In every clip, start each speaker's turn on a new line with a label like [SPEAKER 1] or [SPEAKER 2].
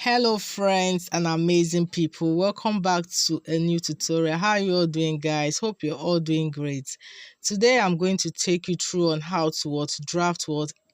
[SPEAKER 1] Hello friends and amazing people, welcome back to a new tutorial. How are you all doing, guys? Hope you're all doing great. Today I'm going to take you through on how to draft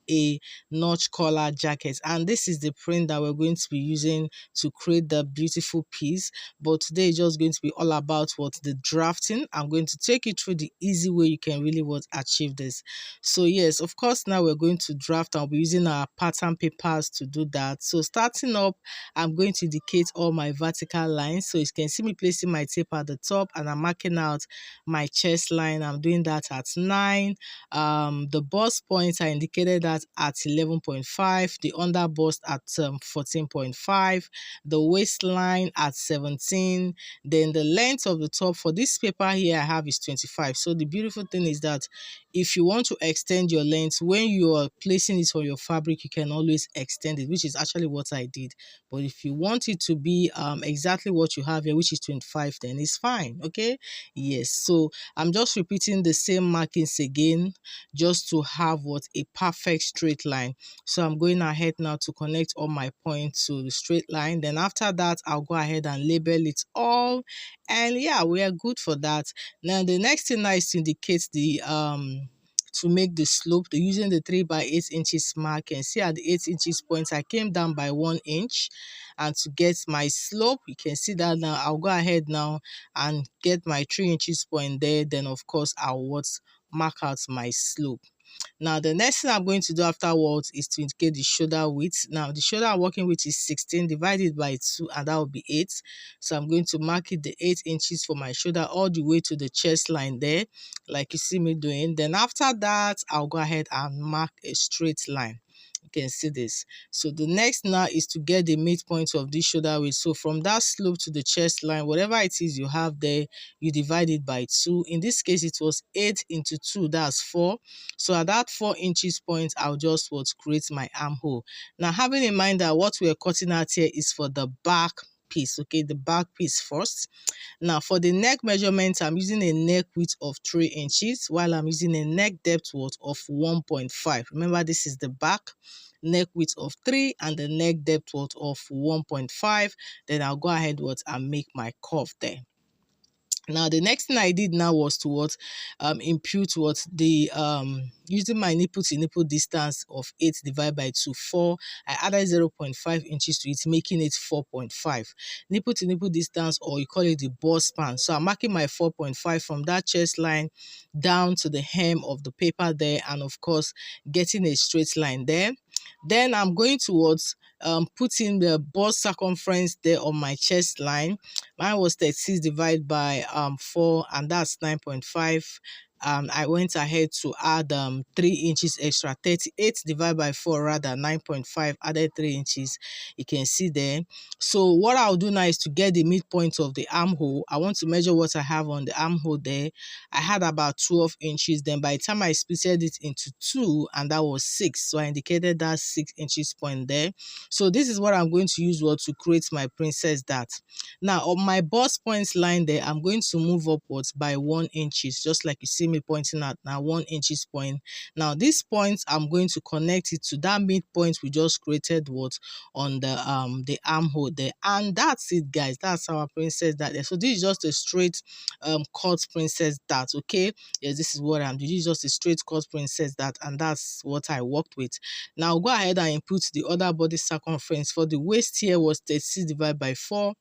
[SPEAKER 1] a notch collar jacket, and this is the print that we're going to be using to create the beautiful piece. But today is just going to be all about the drafting. I'm going to take you through the easy way you can really achieve this. So yes, of course, now we're going to draft. I'll be using our pattern papers to do that. So starting up, I'm going to indicate all my vertical lines. So you can see me placing my tape at the top, and I'm marking out my chest line. I'm doing that at 9. The bust points, I indicated that at 11.5. The under bust at 14.5. The waistline at 17. Then the length of the top for this paper here I have is 25. So the beautiful thing is that if you want to extend your length, when you are placing it on your fabric, you can always extend it, which is actually what I did. But if you want it to be exactly what you have here, which is 25, then it's fine. Okay, yes. So I'm just repeating the same markings again, just to have a perfect straight line. So I'm going ahead now to connect all my points to the straight line. Then after that, I'll go ahead and label it all, and yeah, we are good for that. Now the next thing now is to indicate the to make the slope using the 3 by 8 inches mark. And see at the 8 inches point, I came down by 1 inch, and to get my slope, you can see that now. I'll go ahead now and get my 3 inches point there. Then of course I'll mark out my slope. Now the next thing I'm going to do afterwards is to indicate the shoulder width. Now the shoulder I'm working with is 16 divided by 2, and that will be 8. So I'm going to mark it the 8 inches for my shoulder all the way to the chest line there, like you see me doing. Then after that, I'll go ahead and mark a straight line. You can see this. So the next now is to get the midpoint of this shoulder width. So from that slope to the chest line, whatever it is you have there, you divide it by 2. In this case, it was 8 into 2, that's 4. So at that 4 inches point, I'll just create my armhole. Now having in mind that what we're cutting out here is for the back piece, okay, the back piece first. Now for the neck measurement, I'm using a neck width of 3 inches, while I'm using a neck depth of 1.5. Remember, this is the back. Neck width of 3 and the neck depth of 1.5. Then I'll go ahead and make my curve there. Now the next thing I did now was to impute the using my nipple to nipple distance of 8 divided by 2, 4. I added 0.5 inches to it, making it 4.5. Nipple to nipple distance, or you call it the bust span. So I'm marking my 4.5 from that chest line down to the hem of the paper there, and of course getting a straight line there. Then I'm going towards putting the bust circumference there on my chest line. Mine was 36 divided by 4, and that's 9.5. I went ahead to add 3 inches extra. 38 divided by 4, rather 9.5, added 3 inches. You can see there. So what I'll do now is to get the midpoint of the armhole. I want to measure what I have on the armhole there. I had about 12 inches. Then by the time I split it into 2, and that was 6. So I indicated that 6 inches point there. So this is what I'm going to use to create my princess dart. Now on my bust points line there, I'm going to move upwards by 1 inches, just like you see me pointing at now, 1 inches point. Now this point, I'm going to connect it to that midpoint we just created on the armhole there, and that's it, guys. That's our princess dart there. So this is just a straight cut princess dart. Okay, yes, this is what I'm doing. This is just a straight cut princess dart, and that's what I worked with. Now I'll go ahead and input the other body circumference. For the waist here was 36 divided by 4,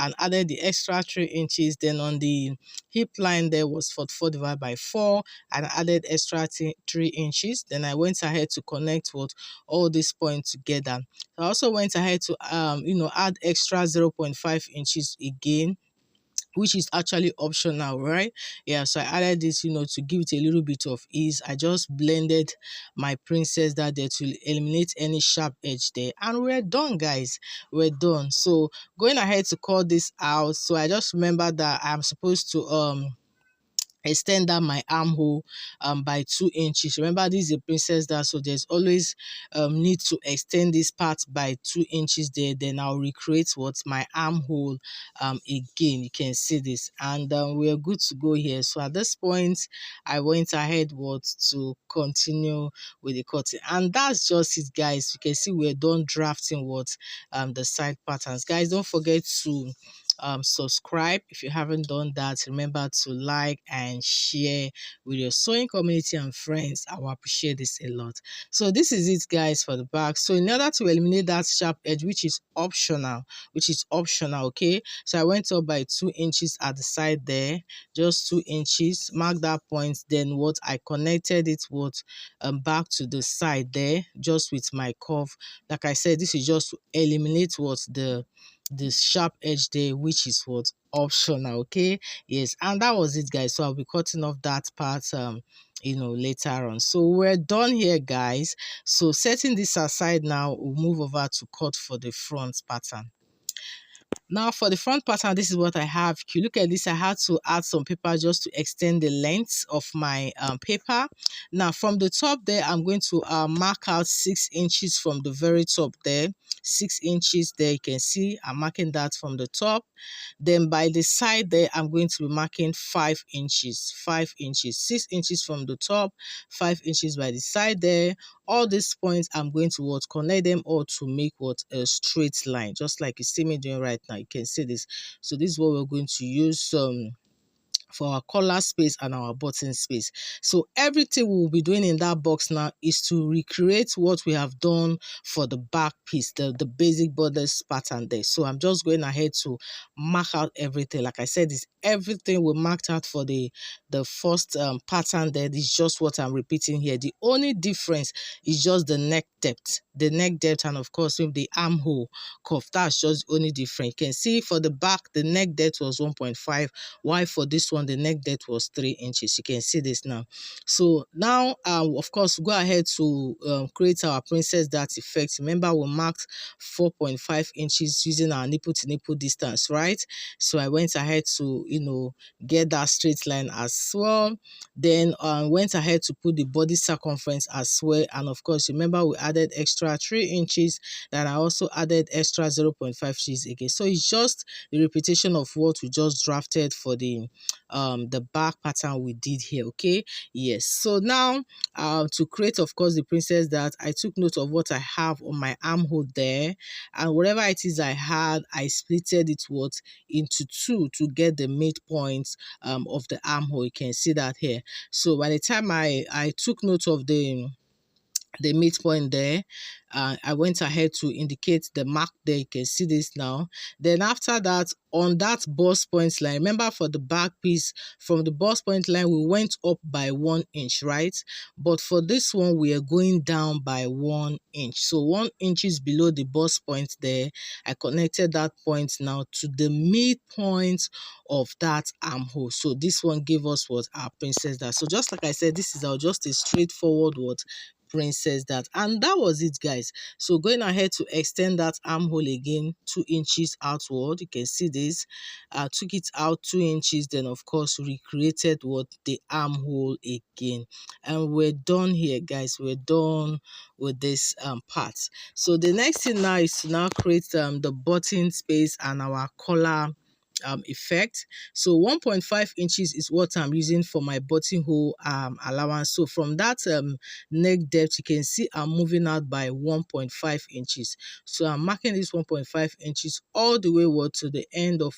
[SPEAKER 1] and added the extra 3 inches. Then on the hip line there was 44 divided by 4, and added extra 3 inches. Then I went ahead to connect all these points together. I also went ahead to add extra 0.5 inches again, which is actually optional, right? Yeah, so I added this, to give it a little bit of ease. I just blended my princess dart there to eliminate any sharp edge there, and we're done, guys. We're done. So going ahead to cut this out, so I just remember that I'm supposed to extend that my armhole by 2 inches. Remember, this is a princess dart, so there's always need to extend this part by 2 inches there. Then I'll recreate what my armhole again. You can see this, and we're good to go here. So at this point, I went ahead to continue with the cutting, and that's just it, guys. You can see we're done drafting the side patterns. Guys, don't forget to subscribe if you haven't done that. Remember to like and share with your sewing community and friends. I will appreciate this a lot. So this is it, guys, for the back. So in order to eliminate that sharp edge, which is optional, okay, so I went up by 2 inches at the side there, just 2 inches, mark that point. Then what I connected it back to the side there, just with my curve. Like I said, this is just to eliminate this sharp edge there, which is optional. Okay, yes, and that was it, guys. So I'll be cutting off that part later on. So we're done here, guys. So setting this aside now, we'll move over to cut for the front pattern. Now for the front pattern, this is what I have. If you look at this, I had to add some paper just to extend the length of my paper. Now from the top there, I'm going to mark out 6 inches from the very top there. 6 inches there, you can see I'm marking that from the top. Then by the side there, I'm going to be marking 5 inches. 5 inches, 6 inches from the top, 5 inches by the side there. All these points, I'm going to connect them all to make a straight line, just like you see me doing right now. You can see this. So this is what we're going to use for our collar space and our button space. So everything we'll be doing in that box now is to recreate what we have done for the back piece, the basic borders pattern there. So I'm just going ahead to mark out everything. Like I said, is everything we marked out for the first pattern there. This is just what I'm repeating here. The only difference is just the neck depth, and of course with the armhole curve. That's just the only difference. You can see for the back, the neck depth was 1.5, while for this one the neck depth was 3 inches. You can see this now. So now of course go ahead to create our princess dart effect. Remember, we marked 4.5 inches using our nipple to nipple distance, right? So I went ahead to get that straight line as well. Then went ahead to put the body circumference as well. And of course, remember, we added extra 3 inches. Then I also added extra 0.5 inches again. So it's just the repetition of what we just drafted for the back pattern we did here. Okay, yes. So now to create, of course, the princess dart, I took note of what I have on my armhole there, and whatever it is I had, I splitted it into 2 to get the midpoint of the armhole. You can see that here. So by the time I took note of the midpoint there, I went ahead to indicate the mark there. You can see this now. Then after that, on that bust point line, remember for the back piece, from the bust point line we went up by 1 inch, right? But for this one we are going down by 1 inch. So 1 inch is below the bust point there. I connected that point now to the midpoint of that armhole. So this one gave us our princess dart. So just like I said, this is just a straightforward princess dart, and that was it, guys. So going ahead to extend that armhole again 2 inches outward. You can see this. Took it out 2 inches, then of course recreated the armhole again, and we're done here, guys. We're done with this part. So the next thing now is to now create the button space and our collar effect. So 1.5 inches is what I'm using for my buttonhole allowance. So from that neck depth, you can see I'm moving out by 1.5 inches. So I'm marking this 1.5 inches all the way to the end of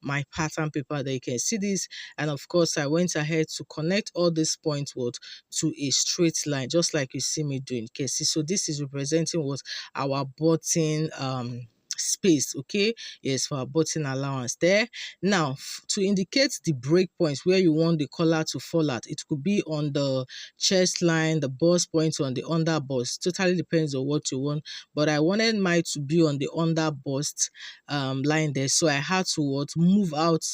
[SPEAKER 1] my pattern paper there. You can see this, and of course I went ahead to connect all these points to a straight line, just like you see me doing. You can see, so this is representing our button space. Okay, yes, for our button allowance there. Now to indicate the break points where you want the collar to fall at, it could be on the chest line, the bust point, on the under bust. Totally depends on what you want, but I wanted mine to be on the under bust line there, so I had to move out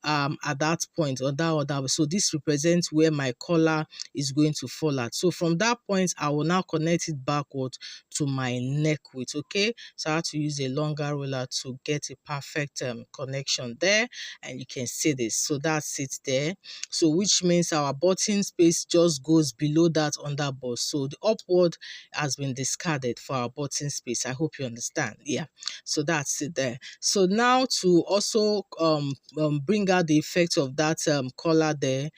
[SPEAKER 1] at that point on that other. So this represents where my collar is going to fall at. So from that point I will now connect it backward to my neck width. Okay, so I have to use a longer ruler to get a perfect connection there, and you can see this. So that's it there. So which means our button space just goes below that under bust. So the upward has been discarded for our button space. I hope you understand. Yeah, so that's it there. So now to also bring out the effect of that collar there,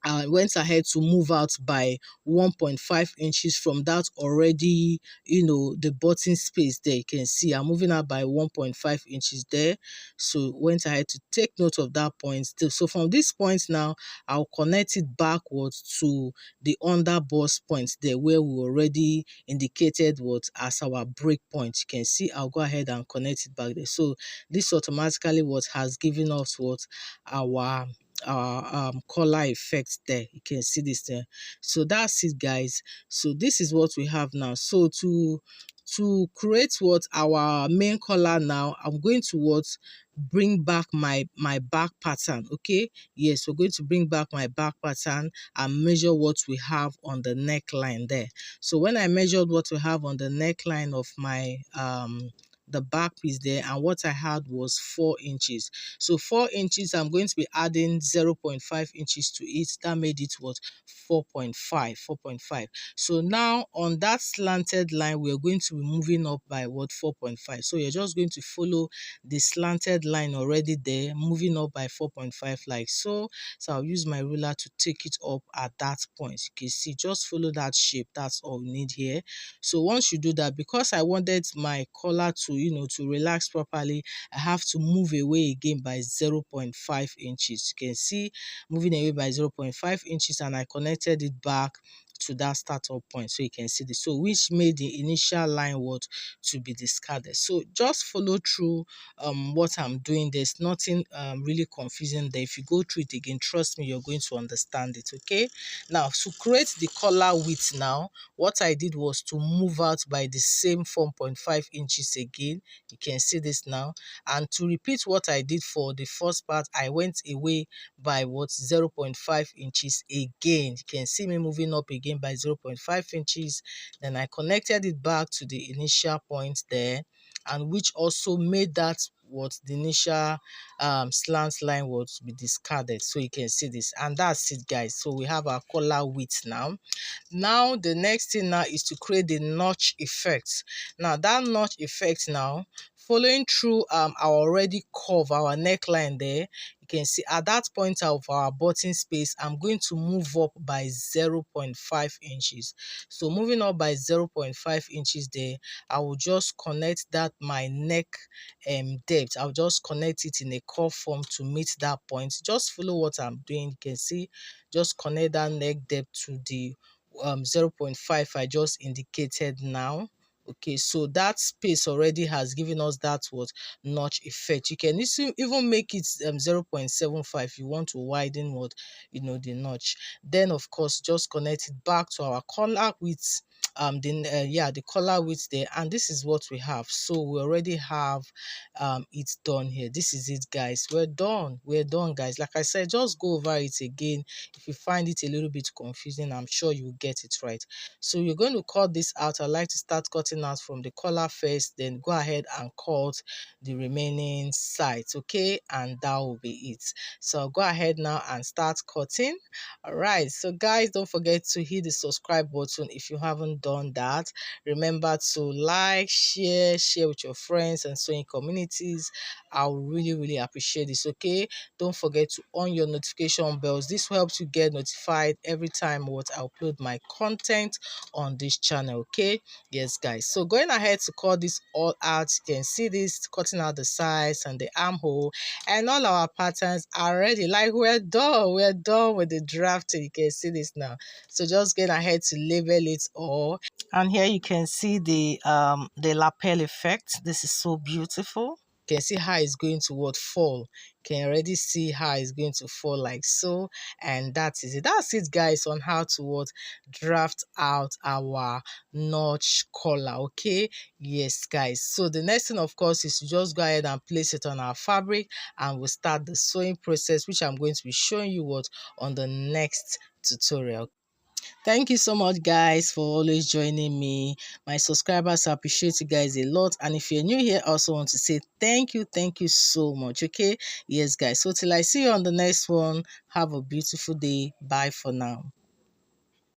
[SPEAKER 1] I went ahead to move out by 1.5 inches from that already, the button space there. You can see I'm moving out by 1.5 inches there. So went ahead to take note of that point. So from this point now, I'll connect it backwards to the under bust point there where we already indicated what as our break point. You can see I'll go ahead and connect it back there. So this automatically what has given us what our collar effect there. You can see this there. So that's it, guys. So this is what we have now. So to create what our main collar now, I'm going to what bring back my back pattern. Okay, yes, we're going to bring back my back pattern and measure what we have on the neckline there. So when I measured what we have on the neckline of my the back piece there, and what I had was 4 inches. So 4 inches, I'm going to be adding 0.5 inches to it. That made it what 4.5. So now on that slanted line, we're going to be moving up by what 4.5. So you're just going to follow the slanted line already there, moving up by 4.5 like so. So I'll use my ruler to take it up at that point. You can see, just follow that shape. That's all we need here. So once you do that, because I wanted my collar to to relax properly, I have to move away again by 0.5 inches. You can see moving away by 0.5 inches, and I connected it back to that startup point, so you can see this. So which made the initial line what to be discarded. So just follow through what I'm doing. There's nothing really confusing there. If you go through it again, trust me, you're going to understand it. Okay, now to create the collar width now, what I did was to move out by the same 4.5 inches again. You can see this now. And to repeat what I did for the first part, I went away by what 0.5 inches again. You can see me moving up again by 0.5 inches. Then I connected it back to the initial point there, and which also made that what the initial slant line was be discarded. So you can see this, and that's it, guys. So we have our collar width now. Now the next thing now is to create the notch effect. Now that notch effect now, following through our already curve, our neckline there, you can see at that point of our button space, I'm going to move up by 0.5 inches. So moving up by 0.5 inches there, I will just connect that my neck depth. I'll just connect it in a curve form to meet that point. Just follow what I'm doing. You can see, just connect that neck depth to the 0.5 I just indicated now. Okay, so that space already has given us that what notch effect. You can even make it 0.75 you want to widen what the notch. Then of course just connect it back to our collar width, the collar width there, and this is what we have. So we already have it done here. This is it, guys. We're done guys. Like I said, just go over it again. If you find it a little bit confusing, I'm sure you get it right. So you're going to cut this out. I like to start cutting out from the collar first, then go ahead and cut the remaining sides. Okay, and that will be it. So I'll go ahead now and start cutting. All right, so guys, don't forget to hit the subscribe button if you haven't done that. Remember to like, share with your friends and sewing communities. I'll really appreciate this. Okay, don't forget to on your notification bells. This helps you get notified every time what I upload my content on this channel. Okay, yes guys, so going ahead to cut this all out. You can see this, cutting out the sides and the armhole, and all our patterns are ready. Like we're done with the drafting. You can see this now. So just get ahead to label it all, and here you can see the lapel effect. This is so beautiful. You can see how it's going to what fall. You can already see how it's going to fall like so, and that is it. That's it, guys, on how to what draft out our notch collar. Okay, yes guys, so the next thing of course is to just go ahead and place it on our fabric, and we'll start the sewing process, which I'm going to be showing you what on the next tutorial. Thank you so much, guys, for always joining me. My subscribers, I appreciate you guys a lot. And if you're new here, I also want to say thank you so much. Okay, yes, guys. So till I see you on the next one, have a beautiful day. Bye for now.